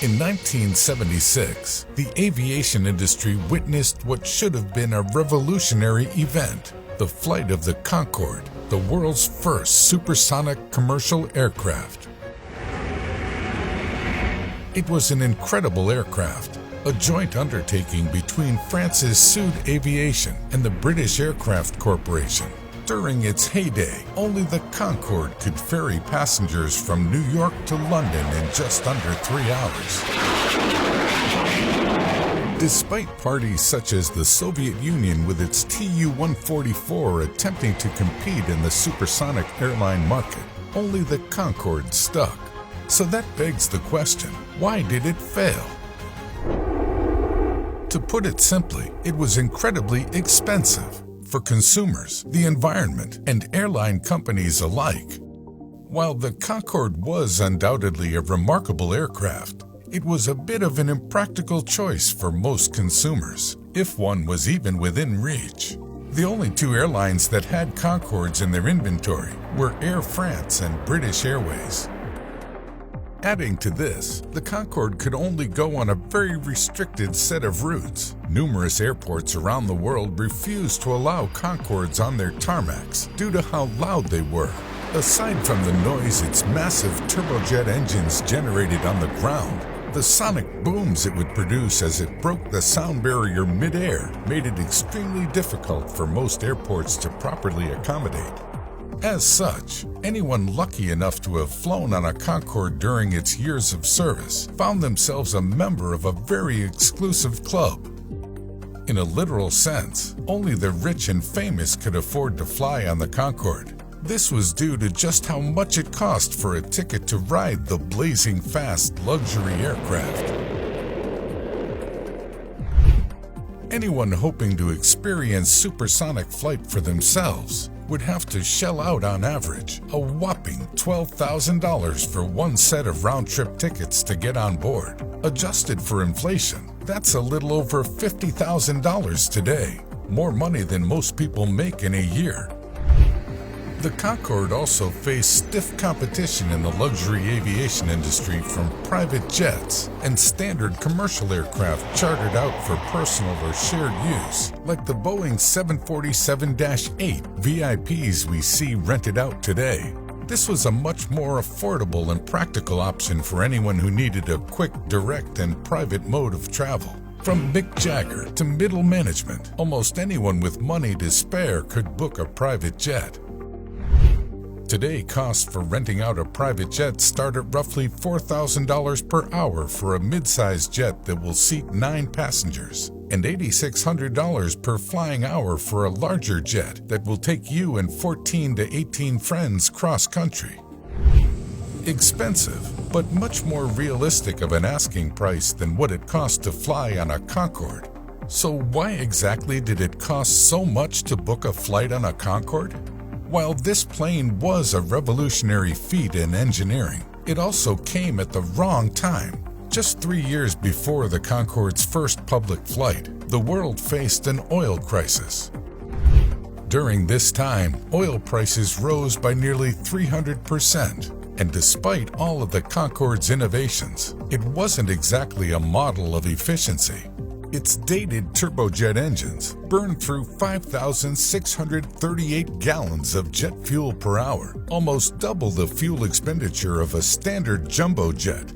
In 1976, the aviation industry witnessed what should have been a revolutionary event, the flight of the Concorde, the world's first supersonic commercial aircraft. It was an incredible aircraft, a joint undertaking between France's Sud Aviation and the British Aircraft Corporation. During its heyday, only the Concorde could ferry passengers from New York to London in just under 3 hours. Despite parties such as the Soviet Union with its Tu-144 attempting to compete in the supersonic airline market, only the Concorde stuck. So that begs the question, why did it fail? To put it simply, it was incredibly expensive for consumers, the environment, and airline companies alike. While the Concorde was undoubtedly a remarkable aircraft, it was a bit of an impractical choice for most consumers, if one was even within reach. The only two airlines that had Concordes in their inventory were Air France and British Airways. Adding to this, the Concorde could only go on a very restricted set of routes. Numerous airports around the world refused to allow Concordes on their tarmacs due to how loud they were. Aside from the noise its massive turbojet engines generated on the ground, the sonic booms it would produce as it broke the sound barrier mid-air made it extremely difficult for most airports to properly accommodate. As such, anyone lucky enough to have flown on a Concorde during its years of service found themselves a member of a very exclusive club. In a literal sense, only the rich and famous could afford to fly on the Concorde. This was due to just how much it cost for a ticket to ride the blazing fast luxury aircraft. Anyone hoping to experience supersonic flight for themselves would have to shell out on average a whopping $12,000 for one set of round-trip tickets to get on board. Adjusted for inflation, that's a little over $50,000 today, more money than most people make in a year. The Concorde also faced stiff competition in the luxury aviation industry from private jets and standard commercial aircraft chartered out for personal or shared use, like the Boeing 747-8 VIPs we see rented out today. This was a much more affordable and practical option for anyone who needed a quick, direct, and private mode of travel. From Mick Jagger to middle management, almost anyone with money to spare could book a private jet. Today, costs for renting out a private jet start at roughly $4,000 per hour for a mid-sized jet that will seat 9 passengers, and $8,600 per flying hour for a larger jet that will take you and 14 to 18 friends cross-country. Expensive, but much more realistic of an asking price than what it cost to fly on a Concorde. So why exactly did it cost so much to book a flight on a Concorde? While this plane was a revolutionary feat in engineering, it also came at the wrong time. Just 3 years before the Concorde's first public flight, the world faced an oil crisis. During this time, oil prices rose by nearly 300%, and despite all of the Concorde's innovations, it wasn't exactly a model of efficiency. Its dated turbojet engines burned through 5,638 gallons of jet fuel per hour, almost double the fuel expenditure of a standard jumbo jet.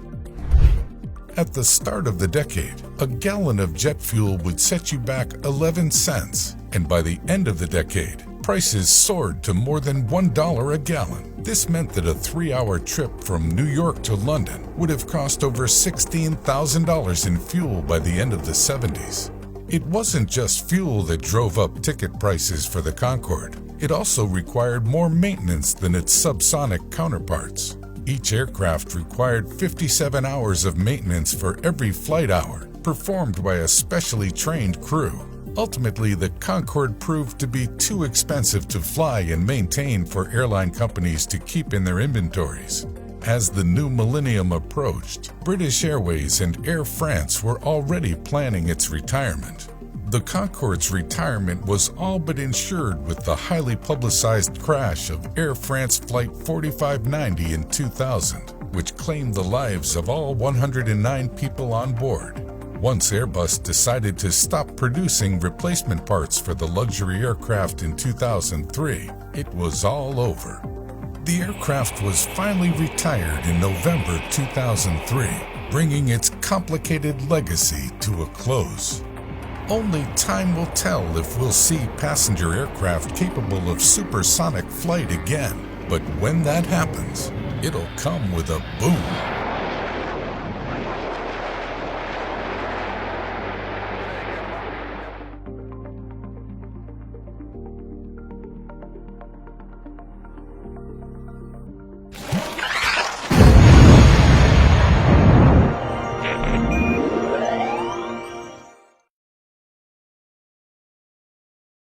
At the start of the decade, a gallon of jet fuel would set you back 11 cents, and by the end of the decade, prices soared to more than $1 a gallon. This meant that a 3-hour trip from New York to London would have cost over $16,000 in fuel by the end of the 70s. It wasn't just fuel that drove up ticket prices for the Concorde. It also required more maintenance than its subsonic counterparts. Each aircraft required 57 hours of maintenance for every flight hour, performed by a specially trained crew. Ultimately, the Concorde proved to be too expensive to fly and maintain for airline companies to keep in their inventories. As the new millennium approached, British Airways and Air France were already planning its retirement. The Concorde's retirement was all but ensured with the highly publicized crash of Air France Flight 4590 in 2000. which claimed the lives of all 109 people on board. Once Airbus decided to stop producing replacement parts for the luxury aircraft in 2003, it was all over. The aircraft was finally retired in November 2003, bringing its complicated legacy to a close. Only time will tell if we'll see passenger aircraft capable of supersonic flight again. But when that happens, it'll come with a boom.